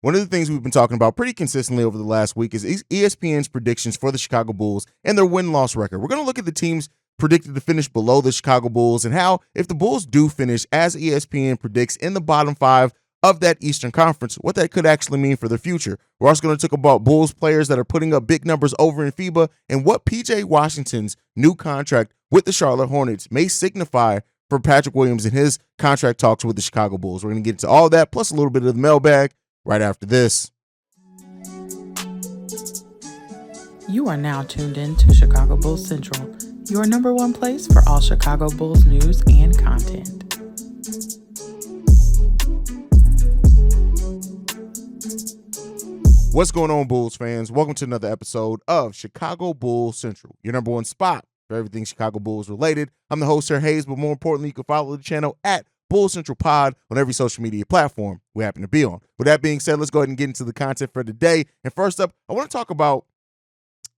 One of the things we've been talking about pretty consistently over the last week is ESPN's predictions for the Chicago Bulls and their win-loss record. We're going to look at the teams predicted to finish below the Chicago Bulls and how, if the Bulls do finish as ESPN predicts in the bottom five of that Eastern Conference, what that could actually mean for the future. We're also going to talk about Bulls players that are putting up big numbers over in FIBA and what PJ Washington's new contract with the Charlotte Hornets may signify for Patrick Williams and his contract talks with the Chicago Bulls. We're going to get into all that, plus a little bit of the mailbag right after this. You are now tuned in to Chicago Bulls Central, your number one place for all Chicago Bulls news and content. What's going on, Bulls fans? Welcome to another episode of Chicago Bulls Central, your number one spot for everything Chicago Bulls related. I'm the host here, Haize, but more importantly, you can follow the channel at Bulls Central Pod on every social media platform we happen to be on. With that being said, let's go ahead and get into the content for today. And first up, I want to talk about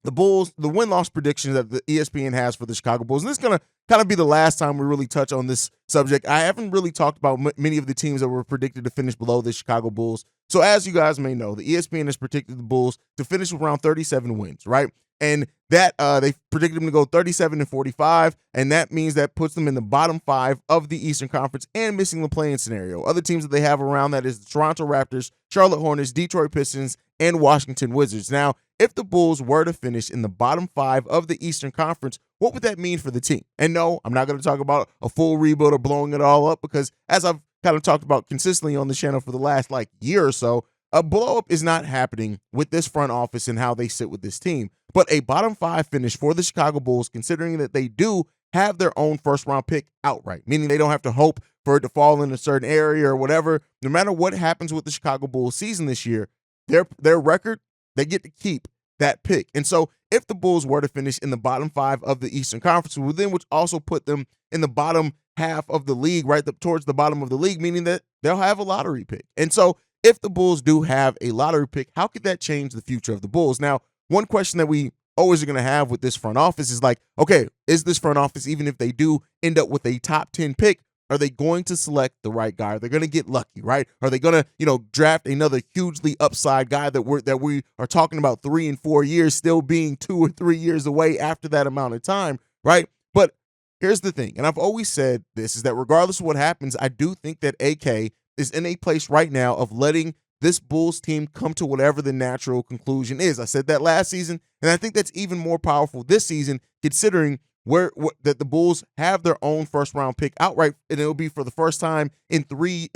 the Bulls, the win-loss predictions that the ESPN has for the Chicago Bulls. And this is going to kind of be the last time we really touch on this subject. I haven't really talked about many of the teams that were predicted to finish below the Chicago Bulls. So as you guys may know, the ESPN has predicted the Bulls to finish with around 37 wins, right? And that they predicted them to go 37-45, and that means that puts them in the bottom five of the Eastern Conference and missing the play-in scenario. Other teams that they have around that is the Toronto Raptors, Charlotte Hornets, Detroit Pistons, and Washington Wizards. Now, if the Bulls were to finish in the bottom five of the Eastern Conference, what would that mean for the team? And no, I'm not going to talk about a full rebuild or blowing it all up because, as I've kind of talked about consistently on the channel for the last year or so, a blow-up is not happening with this front office and how they sit with this team. But a bottom five finish for the Chicago Bulls, considering that they do have their own first-round pick outright, meaning they don't have to hope for it to fall in a certain area or whatever. No matter what happens with the Chicago Bulls season this year, their record, they get to keep that pick. And so if the Bulls were to finish in the bottom five of the Eastern Conference, which also put them in the bottom half of the league, right towards the bottom of the league, meaning that they'll have a lottery pick. And so if the Bulls do have a lottery pick, how could that change the future of the Bulls? Now, one question that we always are going to have with this front office is okay, is this front office, even if they do end up with a top 10 pick, are they going to select the right guy? Are they going to get lucky, right? Are they going to, draft another hugely upside guy that we are talking about 3 and 4 years, still being 2 or 3 years away after that amount of time, right? But here's the thing, and I've always said this, is that regardless of what happens, I do think that AK is in a place right now of letting this Bulls team come to whatever the natural conclusion is. I said that last season, and I think that's even more powerful this season, considering that the Bulls have their own first-round pick outright, and it'll be for the first time in three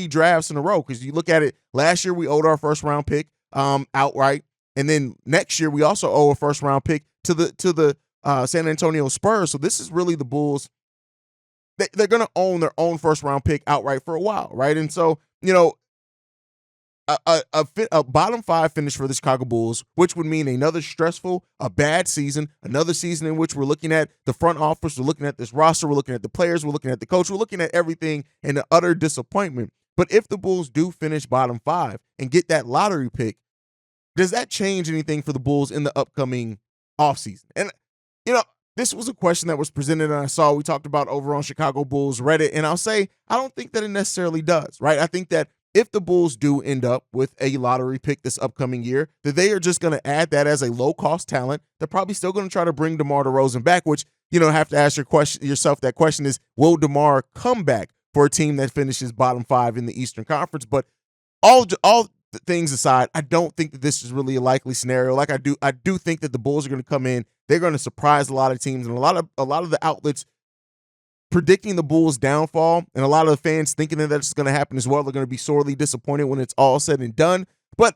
drafts in a row. Because you look at it, last year we owed our first-round pick outright, and then next year we also owe a first-round pick to the San Antonio Spurs. So this is really the Bulls. They're going to own their own first-round pick outright for a while, right? And so, a bottom five finish for the Chicago Bulls, which would mean another stressful, a bad season, another season in which we're looking at the front office, we're looking at this roster, we're looking at the players, we're looking at the coach, we're looking at everything and the utter disappointment. But if the Bulls do finish bottom five and get that lottery pick, does that change anything for the Bulls in the upcoming offseason? And, this was a question that was presented and we talked about over on Chicago Bulls Reddit, and I'll say I don't think that it necessarily does, right? I think that if the Bulls do end up with a lottery pick this upcoming year, that they are just going to add that as a low-cost talent. They're probably still going to try to bring DeMar DeRozan back, which, have to ask yourself that question is, will DeMar come back for a team that finishes bottom five in the Eastern Conference? But all things aside, I don't think that this is really a likely scenario. I do think that the Bulls are going to come in. They're going to surprise a lot of teams, and a lot of the outlets predicting the Bulls' downfall, and a lot of the fans thinking that that's going to happen as well. They're going to be sorely disappointed when it's all said and done. But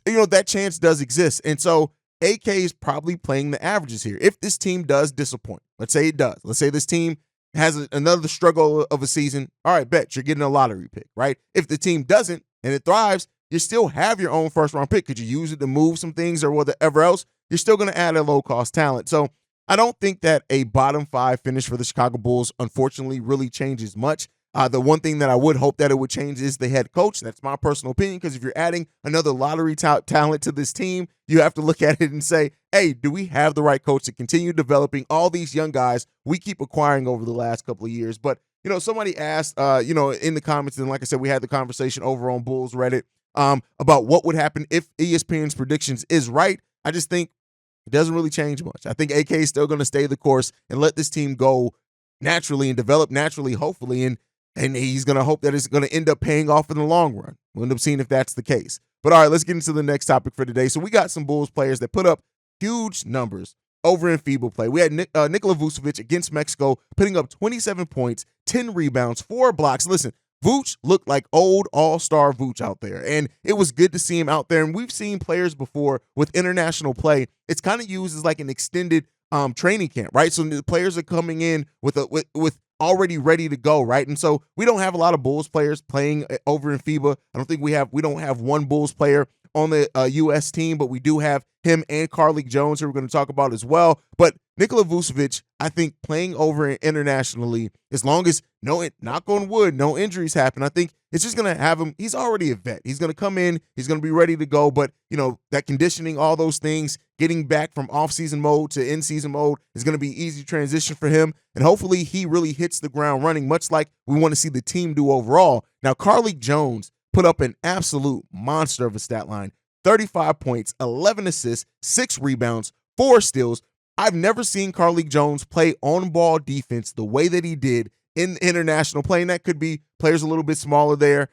that chance does exist, and so AK is probably playing the averages here. If this team does disappoint, let's say it does. Let's say this team has another struggle of a season. All right, bet you're getting a lottery pick, right? If the team doesn't and it thrives, you still have your own first-round pick. Could you use it to move some things or whatever else? You're still going to add a low-cost talent. So I don't think that a bottom five finish for the Chicago Bulls, unfortunately, really changes much. The one thing that I would hope that it would change is the head coach. That's my personal opinion, because if you're adding another lottery talent to this team, you have to look at it and say, hey, do we have the right coach to continue developing all these young guys we keep acquiring over the last couple of years? But, somebody asked, in the comments, and like I said, we had the conversation over on Bulls Reddit, about what would happen if ESPN's predictions is right. I just think it doesn't really change much. I think AK is still going to stay the course and let this team go naturally and develop naturally, hopefully, and he's going to hope that it's going to end up paying off in the long run. We'll end up seeing if that's the case. But all right, let's get into the next topic for today. So we got some Bulls players that put up huge numbers over in FIBA play. We had Nikola Vucevic against Mexico putting up 27 points, 10 rebounds, 4 blocks. Listen, Vooch looked like old all-star Vooch out there, and it was good to see him out there. And we've seen players before with international play. It's kind of used as like an extended training camp, right? So the players are coming in with already ready to go, right? And so we don't have a lot of Bulls players playing over in FIBA. We don't have one Bulls player on the U.S. team, but we do have him and Carlik Jones, who we're going to talk about as well. But Nikola Vucevic, I think playing over internationally, as long as knock on wood, no injuries happen, I think it's just going to have him. He's already a vet. He's going to come in. He's going to be ready to go. But, that conditioning, all those things, getting back from off-season mode to in-season mode is going to be easy transition for him. And hopefully he really hits the ground running, much like we want to see the team do overall. Now, Carlik Jones put up an absolute monster of a stat line. 35 points, 11 assists, 6 rebounds, 4 steals. I've never seen Carlik Jones play on-ball defense the way that he did in international play, and that could be players a little bit smaller there.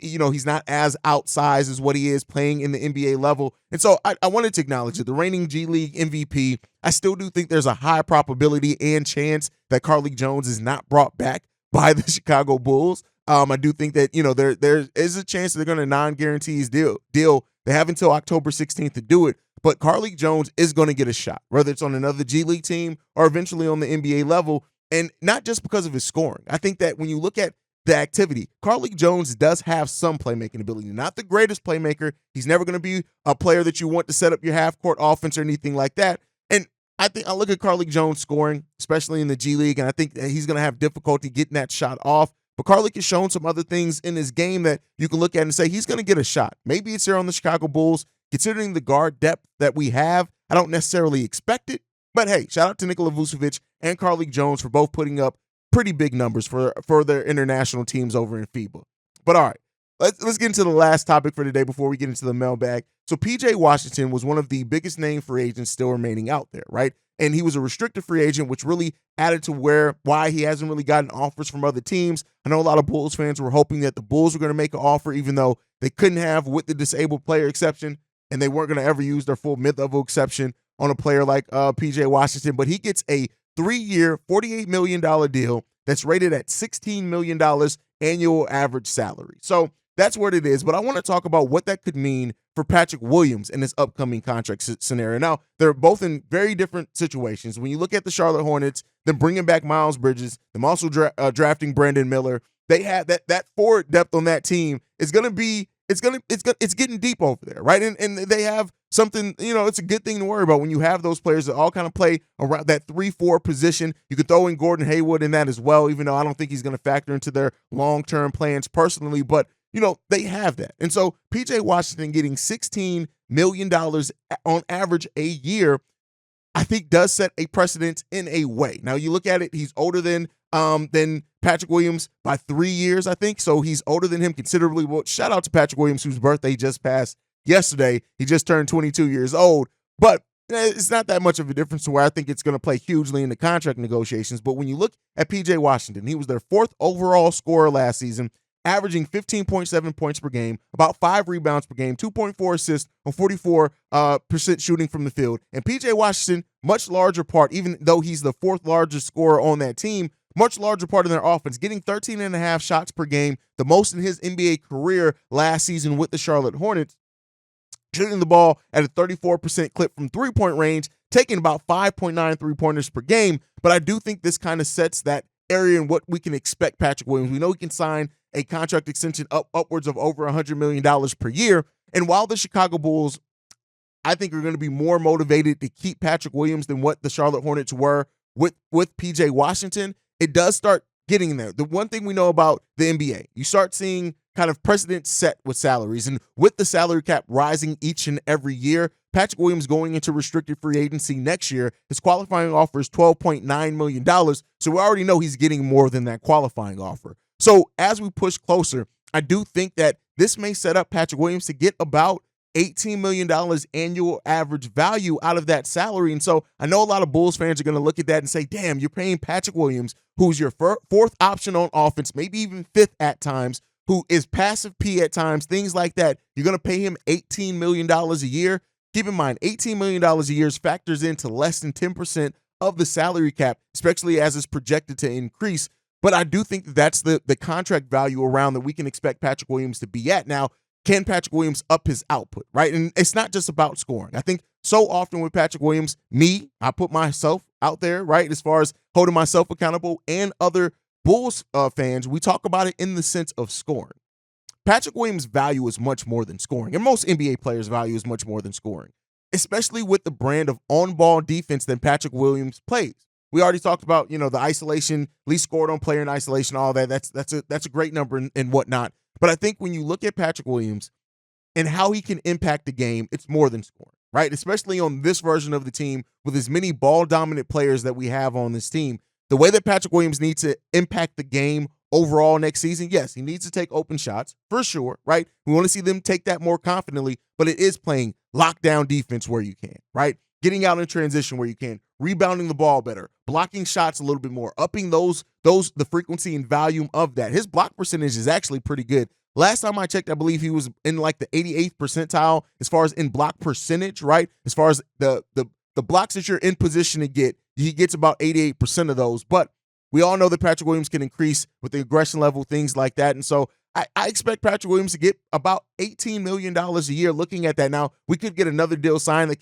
He's not as outsized as what he is playing in the NBA level. And so I wanted to acknowledge it. The reigning G League MVP, I still do think there's a high probability and chance that Carlik Jones is not brought back by the Chicago Bulls. I do think that, there is a chance they're going to non-guarantee his deal. They have until October 16th to do it, but Carlik Jones is going to get a shot, whether it's on another G League team or eventually on the NBA level, and not just because of his scoring. I think that when you look at the activity, Carlik Jones does have some playmaking ability. Not the greatest playmaker. He's never going to be a player that you want to set up your half-court offense or anything like that. And I look at Carlik Jones scoring, especially in the G League, and I think that he's going to have difficulty getting that shot off. But Carlik has shown some other things in his game that you can look at and say he's going to get a shot. Maybe it's here on the Chicago Bulls. Considering the guard depth that we have, I don't necessarily expect it. But hey, shout out to Nikola Vucevic and Carlik Jones for both putting up pretty big numbers for their international teams over in FIBA. But all right, let's get into the last topic for today before we get into the mailbag. So PJ Washington was one of the biggest name free agents still remaining out there, right? And he was a restricted free agent, which really added to why he hasn't really gotten offers from other teams. I know a lot of Bulls fans were hoping that the Bulls were going to make an offer, even though they couldn't have with the disabled player exception, and they weren't going to ever use their full mid-level exception on a player like PJ Washington. But he gets a 3-year, $48 million deal that's rated at $16 million annual average salary. So that's what it is. But I want to talk about what that could mean for Patrick Williams in this upcoming contract scenario. Now, they're both in very different situations. When you look at the Charlotte Hornets, them bringing back Miles Bridges, them also drafting Brandon Miller, they have that forward depth on that team is going to be it's getting deep over there, right? And they have something, it's a good thing to worry about when you have those players that all kind of play around that 3-4 position. You could throw in Gordon Hayward in that as well, even though I don't think he's going to factor into their long-term plans personally, but they have that. And so PJ Washington getting $16 million on average a year, I think does set a precedent in a way. Now you look at it, he's older than Patrick Williams by 3 years, I think. So he's older than him considerably. Well, shout out to Patrick Williams, whose birthday just passed yesterday. He just turned 22 years old. But it's not that much of a difference to where I think it's going to play hugely in the contract negotiations. But when you look at PJ Washington, he was their 4th overall scorer last season, averaging 15.7 points per game, about 5 rebounds per game, 2.4 assists on 44% shooting from the field. And PJ Washington, much larger part, even though he's the 4th largest scorer on that team, much larger part of their offense, getting 13.5 shots per game, the most in his NBA career last season with the Charlotte Hornets, shooting the ball at a 34% clip from three-point range, taking about 5.9 three-pointers per game. But I do think this kind of sets that area in what we can expect Patrick Williams. We know he can sign a contract extension upwards of over $100 million per year. And while the Chicago Bulls, I think, are going to be more motivated to keep Patrick Williams than what the Charlotte Hornets were with PJ Washington, it does start getting there. The one thing we know about the NBA, you start seeing kind of precedent set with salaries. And with the salary cap rising each and every year, Patrick Williams going into restricted free agency next year, his qualifying offer is $12.9 million. So we already know he's getting more than that qualifying offer. So as we push closer, I do think that this may set up Patrick Williams to get about $18 million annual average value out of that salary. And so I know a lot of Bulls fans are going to look at that and say, damn, you're paying Patrick Williams, who's your fourth option on offense, maybe even fifth at times, who is passive P at times, things like that. You're going to pay him $18 million a year. Keep in mind, $18 million a year factors into less than 10% of the salary cap, especially as it's projected to increase. But I do think that that's the contract value around that we can expect Patrick Williams to be at. Now, can Patrick Williams up his output, right? And it's not just about scoring. I think so often with Patrick Williams, I put myself out there, right, as far as holding myself accountable, and other Bulls fans, we talk about it in the sense of scoring. Patrick Williams' value is much more than scoring, and most NBA players' value is much more than scoring, especially with the brand of on-ball defense that Patrick Williams plays. We already talked about, the isolation, least scored on player in isolation, all that. That's a great number and whatnot. But I think when you look at Patrick Williams and how he can impact the game, it's more than scoring, right? Especially on this version of the team with as many ball-dominant players that we have on this team. The way that Patrick Williams needs to impact the game overall next season, yes, he needs to take open shots for sure, right? We want to see them take that more confidently, but it is playing lockdown defense where you can, right? Getting out in transition where you can, rebounding the ball better, blocking shots a little bit more, upping the frequency and volume of that. His block percentage is actually pretty good. Last time I checked, I believe he was in like the 88th percentile as far as in block percentage, right? As far as the blocks that you're in position to get, he gets about 88% of those. But we all know that Patrick Williams can increase with the aggression level, things like that. And so I expect Patrick Williams to get about $18 million a year looking at that. Now, we could get another deal signed that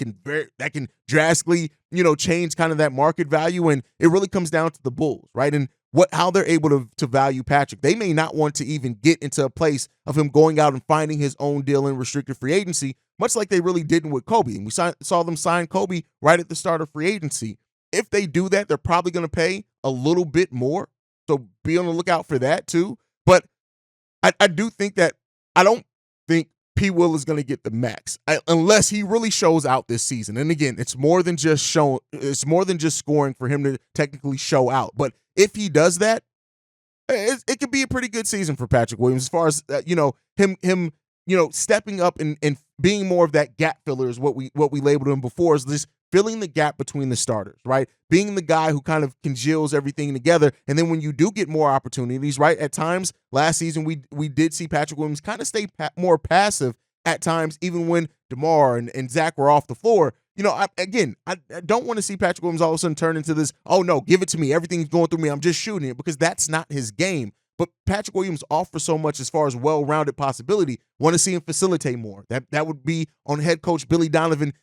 can drastically, change kind of that market value. And it really comes down to the Bulls, right? And how they're able to value Patrick. They may not want to even get into a place of him going out and finding his own deal in restricted free agency, much like they really didn't with Kobe. And we saw them sign Kobe right at the start of free agency. If they do that, they're probably going to pay a little bit more. So be on the lookout for that too. But I do think that I don't think P. Will is going to get the max unless he really shows out this season. And again, it's more than just scoring for him to technically show out. But if he does that, it could be a pretty good season for Patrick Williams as far as him stepping up and being more of that gap filler is what we labeled him before, is this filling the gap between the starters, right? Being the guy who kind of congeals everything together. And then when you do get more opportunities, right? At times last season, we did see Patrick Williams kind of stay more passive at times, even when DeMar and Zach were off the floor. I don't want to see Patrick Williams all of a sudden turn into this, oh no, give it to me, everything's going through me, I'm just shooting it, because that's not his game. But Patrick Williams offers so much as far as well-rounded possibility. Want to see him facilitate more. That would be on head coach Billy Donovan,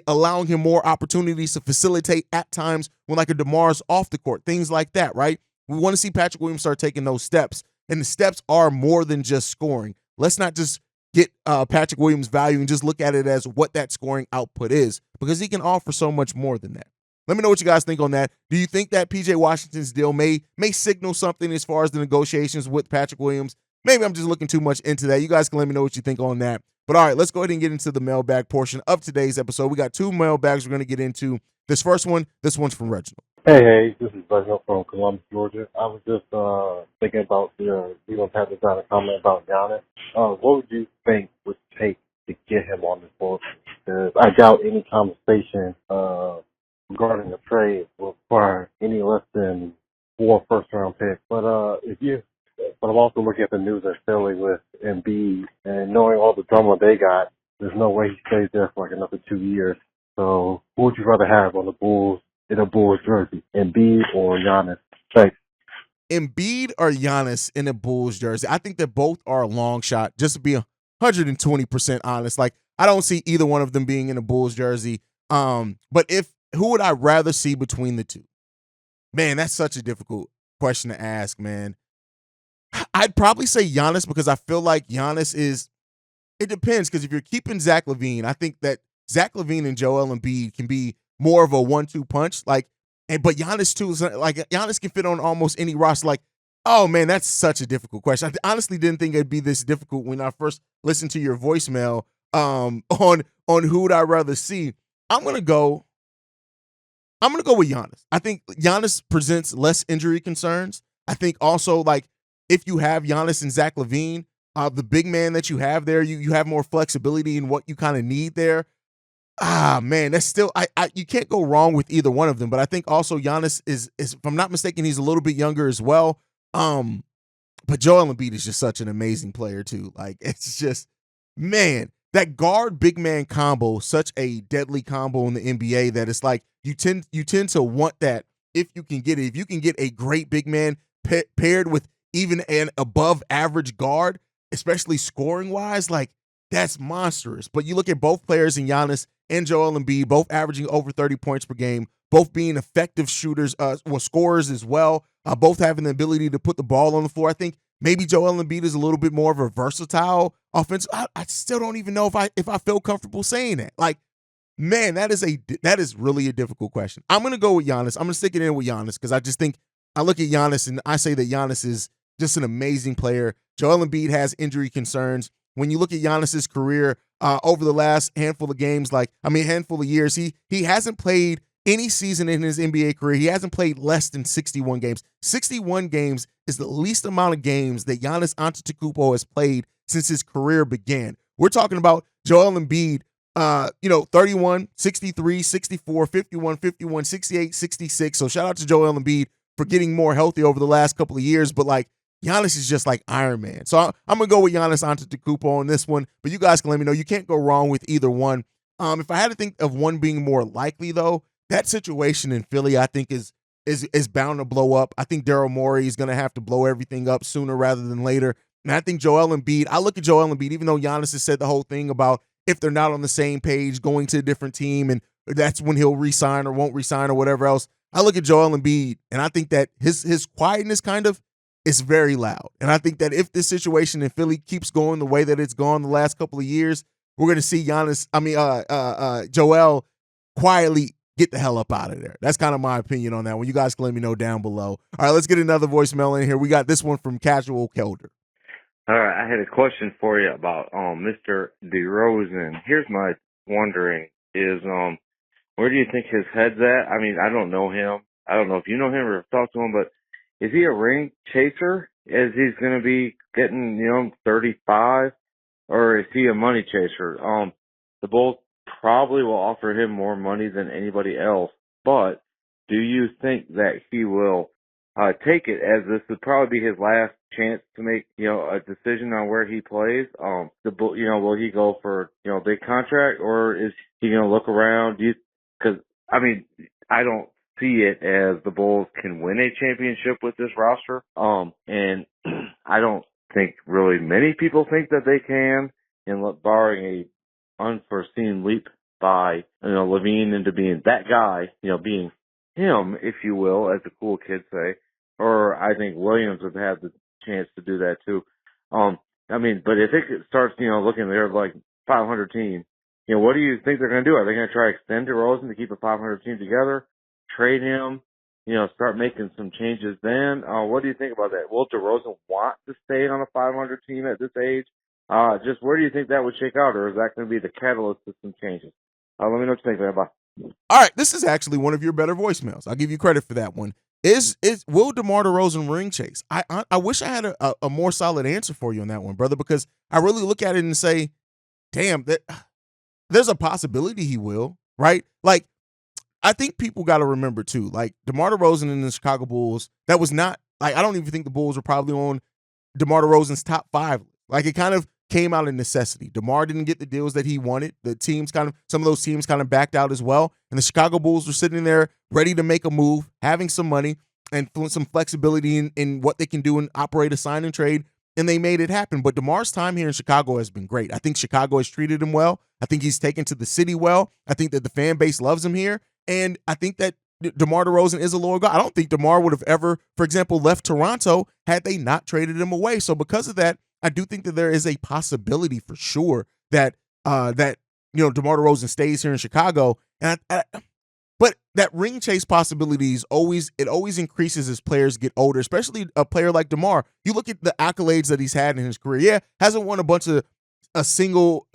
allowing him more opportunities to facilitate at times when like a DeMar's off the court, things like that, right? We want to see Patrick Williams start taking those steps, and the steps are more than just scoring. Let's not just get Patrick Williams' value and just look at it as what that scoring output is, because he can offer so much more than that. Let me know what you guys think on that. Do you think that PJ Washington's deal may signal something as far as the negotiations with Patrick Williams? Maybe I'm just looking too much into that. You guys can let me know what you think on that. But all right, let's go ahead and get into the mailbag portion of today's episode. We got two mailbags we're going to get into. This one's from Reginald. Hey, this is Reginald from Columbus, Georgia. I was just thinking about you and Patrick got a comment about Giannis. What would you think would take to get him on this board? Because I doubt any conversation regarding the trade will require any less than 4 first-round picks. But I'm also looking at the news in Philly with Embiid, and knowing all the drama they got, there's no way he stays there for like another 2 years. So who would you rather have on the Bulls in a Bulls jersey, Embiid or Giannis? Thanks. Embiid or Giannis in a Bulls jersey? I think that both are a long shot, just to be 120% honest. Like, I don't see either one of them being in a Bulls jersey. But who would I rather see between the two? Man, that's such a difficult question to ask, man. I'd probably say Giannis, because I feel like Giannis it depends, because if you're keeping Zach LaVine, I think that Zach LaVine and Joel Embiid can be more of a 1-2 punch. But Giannis too is like, Giannis can fit on almost any roster. Like, oh man, that's such a difficult question. I honestly didn't think it'd be this difficult when I first listened to your voicemail on who would I rather see. I'm gonna go with Giannis. I think Giannis presents less injury concerns. I think also, like, if you have Giannis and Zach LaVine, the big man that you have there, you have more flexibility in what you kind of need there. Man, that's still you can't go wrong with either one of them. But I think also Giannis is if I'm not mistaken, he's a little bit younger as well. But Joel Embiid is just such an amazing player too. Like it's just, man, that guard big man combo, such a deadly combo in the NBA that it's like you tend to want that if you can get it. If you can get a great big man paired with even an above average guard, especially scoring wise, like that's monstrous. But you look at both players in Giannis and Joel Embiid, both averaging over 30 points per game, both being effective shooters, scorers as well, both having the ability to put the ball on the floor. I think maybe Joel Embiid is a little bit more of a versatile offense. I still don't even know if I feel comfortable saying that. Like, man, that is really a difficult question. I'm going to go with Giannis. I'm going to stick it in with Giannis because I just think I look at Giannis and I say that Giannis is just an amazing player. Joel Embiid has injury concerns. When you look at Giannis's career over the last handful of games, handful of years, he hasn't played any season in his NBA career. He hasn't played less than 61 games. 61 games is the least amount of games that Giannis Antetokounmpo has played since his career began. We're talking about Joel Embiid, 31, 63, 64, 51, 51, 68, 66. So shout out to Joel Embiid for getting more healthy over the last couple of years. But like, Giannis is just like Iron Man. So I'm going to go with Giannis Antetokounmpo on this one, but you guys can let me know. You can't go wrong with either one. If I had to think of one being more likely, though, that situation in Philly, I think, is bound to blow up. I think Daryl Morey is going to have to blow everything up sooner rather than later. And I think Joel Embiid, I look at Joel Embiid, even though Giannis has said the whole thing about if they're not on the same page, going to a different team, and that's when he'll resign or won't resign or whatever else. I look at Joel Embiid, and I think that his quietness kind of is very loud. And I think that if this situation in Philly keeps going the way that it's gone the last couple of years, we're going to see Joel quietly get the hell up out of there. That's kind of my opinion on that one. You guys can let me know down below. All right, let's get another voicemail in here. We got this one from Casual Kelder. All right, I had a question for you about Mr. DeRozan. Here's my wondering is where do you think his head's at? I mean, I don't know him. I don't know if you know him or have talked to him, but is he a ring chaser as he's going to be getting, 35? Or is he a money chaser? The Bulls probably will offer him more money than anybody else, but do you think that he will take it, as this would probably be his last chance to make, a decision on where he plays? Will he go for, a big contract, or is he going to look around? Because, I don't see it as the Bulls can win a championship with this roster. And I don't think really many people think that they can, and barring a unforeseen leap by, Levine into being that guy, being him, if you will, as the cool kids say. Or I think Williams would have the chance to do that too. But if it starts, looking there like 500 team, what do you think they're going to do? Are they going to try to extend DeRozan to keep a 500 team together? Trade him, start making some changes then? What do you think about that? Will DeRozan want to stay on a 500 team at this age? Just where do you think that would shake out, or is that going to be the catalyst to some changes? Let me know what you think, man. Bye. All right, this is actually one of your better voicemails. I'll give you credit for that one. Will DeMar DeRozan ring chase? I wish I had a more solid answer for you on that one, brother, because I really look at it and say, damn, there's a possibility he will, right? Like, I think people got to remember too, like DeMar DeRozan and the Chicago Bulls, that was not, like, I don't even think the Bulls were probably on DeMar DeRozan's top 5. Like, it kind of came out of necessity. DeMar didn't get the deals that he wanted. Some of those teams kind of backed out as well. And the Chicago Bulls were sitting there ready to make a move, having some money and some flexibility in what they can do and operate a sign and trade. And they made it happen. But DeMar's time here in Chicago has been great. I think Chicago has treated him well. I think he's taken to the city well. I think that the fan base loves him here. And I think that DeMar DeRozan is a loyal guy. I don't think DeMar would have ever, for example, left Toronto had they not traded him away. So because of that, I do think that there is a possibility for sure that DeMar DeRozan stays here in Chicago. But that ring chase possibility always increases as players get older, especially a player like DeMar. You look at the accolades that he's had in his career. Yeah, hasn't won a bunch of single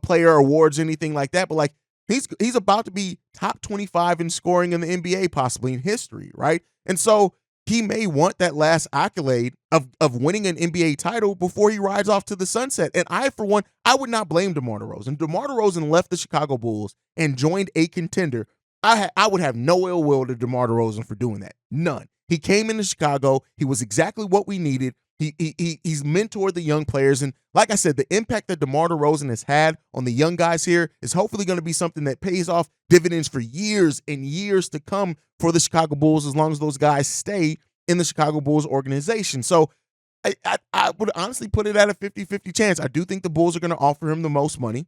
player awards or anything like that, but like he's about to be top 25 in scoring in the NBA, possibly in history, right? And so he may want that last accolade of winning an NBA title before he rides off to the sunset. And I, for one, I would not blame DeMar DeRozan. DeMar DeRozan left the Chicago Bulls and joined a contender. I would have no ill will to DeMar DeRozan for doing that. None. He came into Chicago. He was exactly what we needed. He's mentored the young players. And like I said, the impact that DeMar DeRozan has had on the young guys here is hopefully going to be something that pays off dividends for years and years to come for the Chicago Bulls, as long as those guys stay in the Chicago Bulls organization. So I would honestly put it at a 50-50 chance. I do think the Bulls are going to offer him the most money.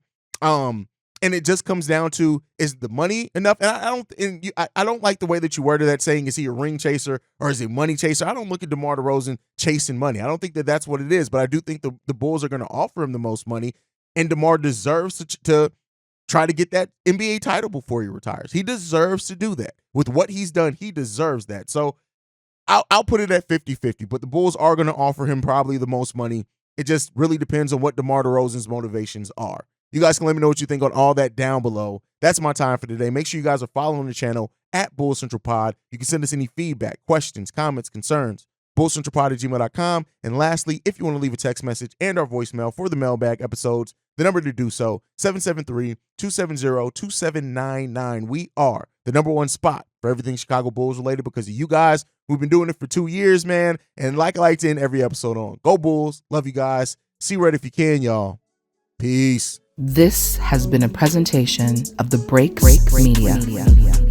And it just comes down to, is the money enough? And I don't like the way that you worded that, saying, is he a ring chaser or is he a money chaser? I don't look at DeMar DeRozan chasing money. I don't think that that's what it is, but I do think the Bulls are going to offer him the most money, and DeMar deserves to try to get that NBA title before he retires. He deserves to do that. With what he's done, he deserves that. So I'll put it at 50-50, but the Bulls are going to offer him probably the most money. It just really depends on what DeMar DeRozan's motivations are. You guys can let me know what you think on all that down below. That's my time for today. Make sure you guys are following the channel at Bull Central Pod. You can send us any feedback, questions, comments, concerns, bullcentralpod@gmail.com. And lastly, if you want to leave a text message and our voicemail for the mailbag episodes, the number to do so, 773-270-2799. We are the #1 spot for everything Chicago Bulls related because of you guys. We've been doing it for 2 years, man. And like I like to end every episode on, go Bulls. Love you guys. See red if you can, y'all. Peace. This has been a presentation of the Break Media.